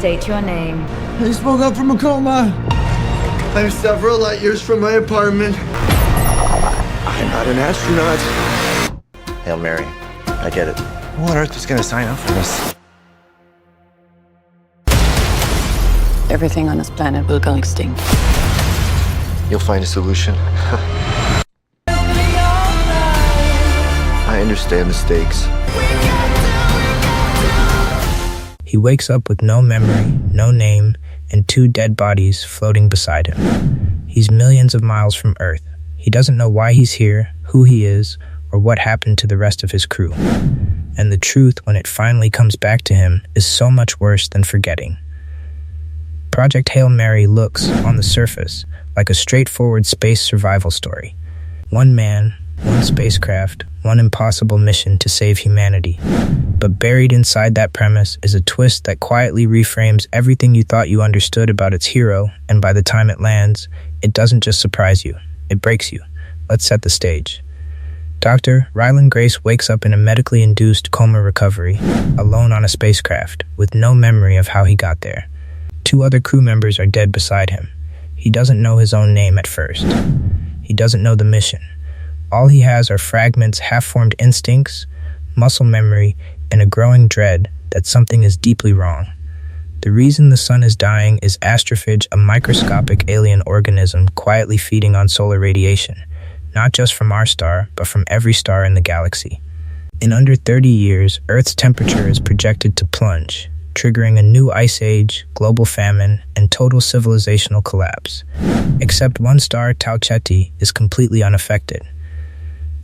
state your name. I just woke up from a coma. I'm several light years from my apartment. I'm not an astronaut. Hail Mary. I get it. Who on earth is going to sign up for this? Everything on this planet will go extinct. You'll find a solution. I understand the stakes. He wakes up with no memory, no name, and 2 dead bodies floating beside him. He's millions of miles from Earth. He doesn't know why he's here, who he is, or what happened to the rest of his crew. And the truth, when it finally comes back to him, is so much worse than forgetting. Project Hail Mary looks, on the surface, like a straightforward space survival story. One man, one spacecraft, one impossible mission to save humanity. But buried inside that premise is a twist that quietly reframes everything you thought you understood about its hero, and by the time it lands, it doesn't just surprise you, it breaks you. Let's set the stage. Dr. Ryland Grace wakes up in a medically induced coma recovery, alone on a spacecraft, with no memory of how he got there. 2 other crew members are dead beside him. He doesn't know his own name at first. He doesn't know the mission. All he has are fragments, half-formed instincts, muscle memory, and a growing dread that something is deeply wrong. The reason the sun is dying is astrophage, a microscopic alien organism quietly feeding on solar radiation, not just from our star, but from every star in the galaxy. In under 30 years, Earth's temperature is projected to plunge, triggering a new ice age, global famine, and total civilizational collapse. Except one star, Tau Ceti, is completely unaffected.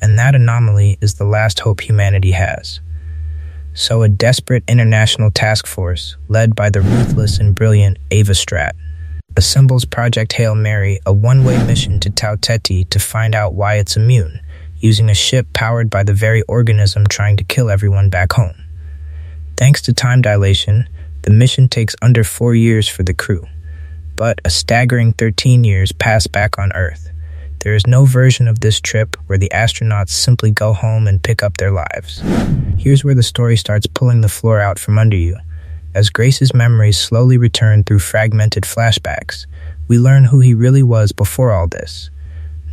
And that anomaly is the last hope humanity has. So a desperate international task force, led by the ruthless and brilliant Ava Stratt, assembles Project Hail Mary, a one-way mission to Tau Ceti to find out why it's immune, using a ship powered by the very organism trying to kill everyone back home. Thanks to time dilation, the mission takes under 4 years for the crew, but a staggering 13 years pass back on Earth. There is no version of this trip where the astronauts simply go home and pick up their lives. Here's where the story starts pulling the floor out from under you. As Grace's memories slowly return through fragmented flashbacks, we learn who he really was before all this.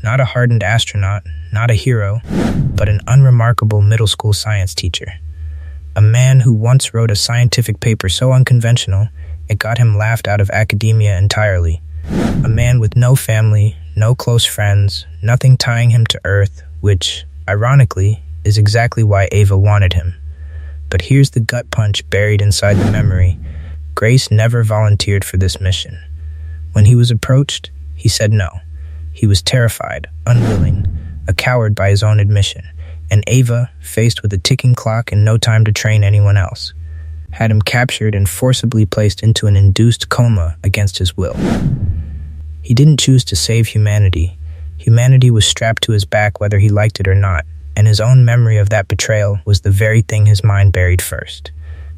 Not a hardened astronaut, not a hero, but an unremarkable middle school science teacher. A man who once wrote a scientific paper so unconventional, it got him laughed out of academia entirely. A man with no family, no close friends, nothing tying him to Earth, which, ironically, is exactly why Ava wanted him. But here's the gut punch buried inside the memory. Grace never volunteered for this mission. When he was approached, he said no. He was terrified, unwilling, a coward by his own admission. And Ava, faced with a ticking clock and no time to train anyone else, had him captured and forcibly placed into an induced coma against his will. He didn't choose to save humanity. Humanity was strapped to his back whether he liked it or not, and his own memory of that betrayal was the very thing his mind buried first.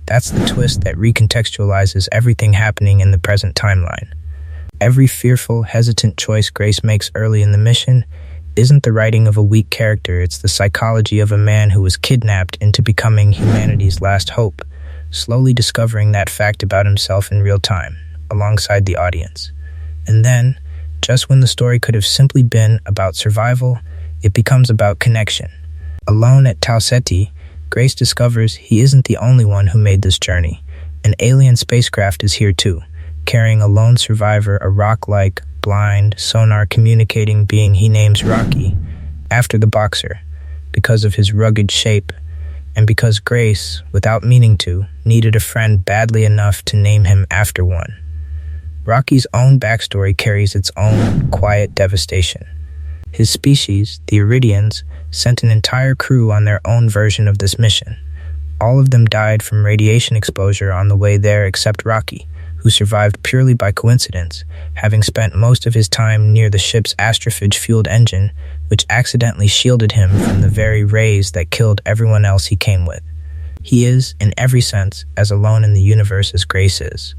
That's the twist that recontextualizes everything happening in the present timeline. Every fearful, hesitant choice Grace makes early in the mission isn't the writing of a weak character, it's the psychology of a man who was kidnapped into becoming humanity's last hope, slowly discovering that fact about himself in real time, alongside the audience. And then, just when the story could have simply been about survival, it becomes about connection. Alone at Tau Ceti, Grace discovers he isn't the only one who made this journey. An alien spacecraft is here too, carrying a lone survivor, a rock-like, blind, sonar-communicating being he names Rocky, after the boxer, because of his rugged shape, and because Grace, without meaning to, needed a friend badly enough to name him after one. Rocky's own backstory carries its own quiet devastation. His species, the Iridians, sent an entire crew on their own version of this mission. All of them died from radiation exposure on the way there except Rocky, who survived purely by coincidence, having spent most of his time near the ship's astrophage-fueled engine, which accidentally shielded him from the very rays that killed everyone else he came with. He is, in every sense, as alone in the universe as Grace is.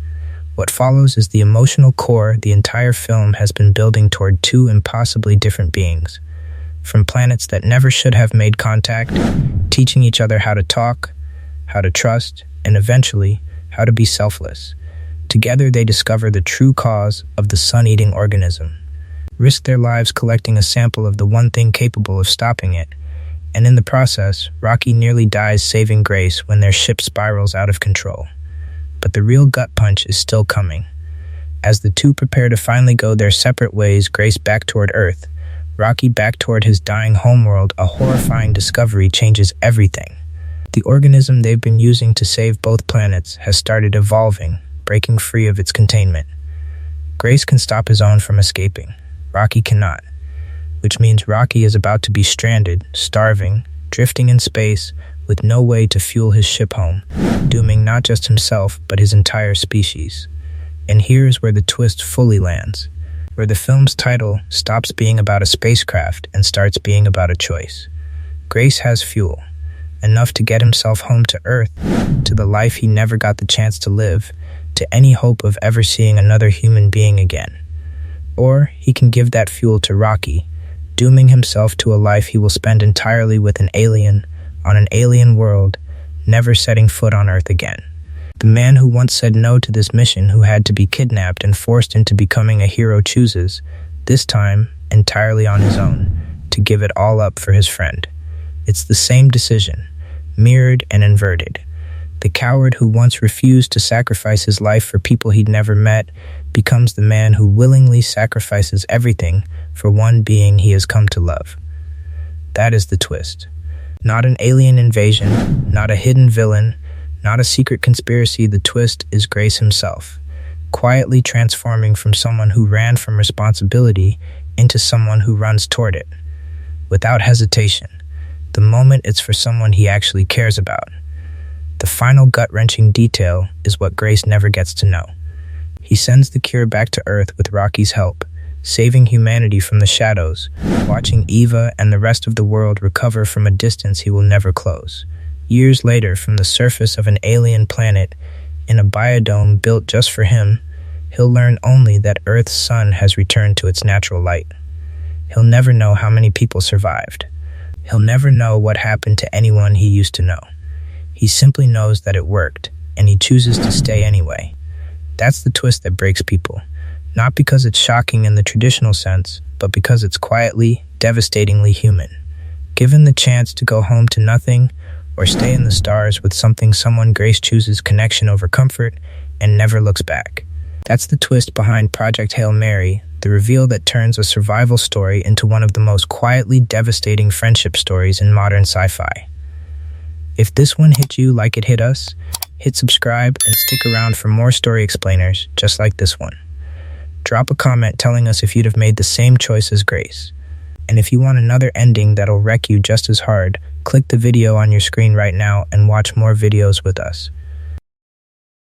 What follows is the emotional core the entire film has been building toward 2 impossibly different beings. From planets that never should have made contact, teaching each other how to talk, how to trust, and eventually, how to be selfless. Together, they discover the true cause of the sun-eating organism, risk their lives collecting a sample of the one thing capable of stopping it, and in the process, Rocky nearly dies saving Grace when their ship spirals out of control. But the real gut punch is still coming. As the two prepare to finally go their separate ways, Grace back toward Earth, Rocky back toward his dying homeworld, a horrifying discovery changes everything. The organism they've been using to save both planets has started evolving, breaking free of its containment. Grace can stop his own from escaping. Rocky cannot, which means Rocky is about to be stranded, starving, drifting in space, with no way to fuel his ship home, dooming not just himself, but his entire species. And here's where the twist fully lands, where the film's title stops being about a spacecraft and starts being about a choice. Grace has fuel, enough to get himself home to Earth, to the life he never got the chance to live, to any hope of ever seeing another human being again. Or he can give that fuel to Rocky, dooming himself to a life he will spend entirely with an alien, on an alien world, never setting foot on Earth again. The man who once said no to this mission, who had to be kidnapped and forced into becoming a hero, chooses, this time entirely on his own, to give it all up for his friend. It's the same decision, mirrored and inverted. The coward who once refused to sacrifice his life for people he'd never met becomes the man who willingly sacrifices everything for one being he has come to love. That is the twist. Not an alien invasion, not a hidden villain, not a secret conspiracy. The twist is Grace himself, quietly transforming from someone who ran from responsibility into someone who runs toward it, without hesitation, the moment it's for someone he actually cares about. The final gut-wrenching detail is what Grace never gets to know. He sends the cure back to Earth with Rocky's help, saving humanity from the shadows, watching Eva and the rest of the world recover from a distance he will never close. Years later, from the surface of an alien planet, in a biodome built just for him, he'll learn only that Earth's sun has returned to its natural light. He'll never know how many people survived. He'll never know what happened to anyone he used to know. He simply knows that it worked, and he chooses to stay anyway. That's the twist that breaks people. Not because it's shocking in the traditional sense, but because it's quietly, devastatingly human. Given the chance to go home to nothing, or stay in the stars with someone, Grace chooses connection over comfort and never looks back. That's the twist behind Project Hail Mary, the reveal that turns a survival story into one of the most quietly devastating friendship stories in modern sci-fi. If this one hit you like it hit us, hit subscribe and stick around for more story explainers just like this one. Drop a comment telling us if you'd have made the same choice as Grace. And if you want another ending that'll wreck you just as hard, click the video on your screen right now and watch more videos with us.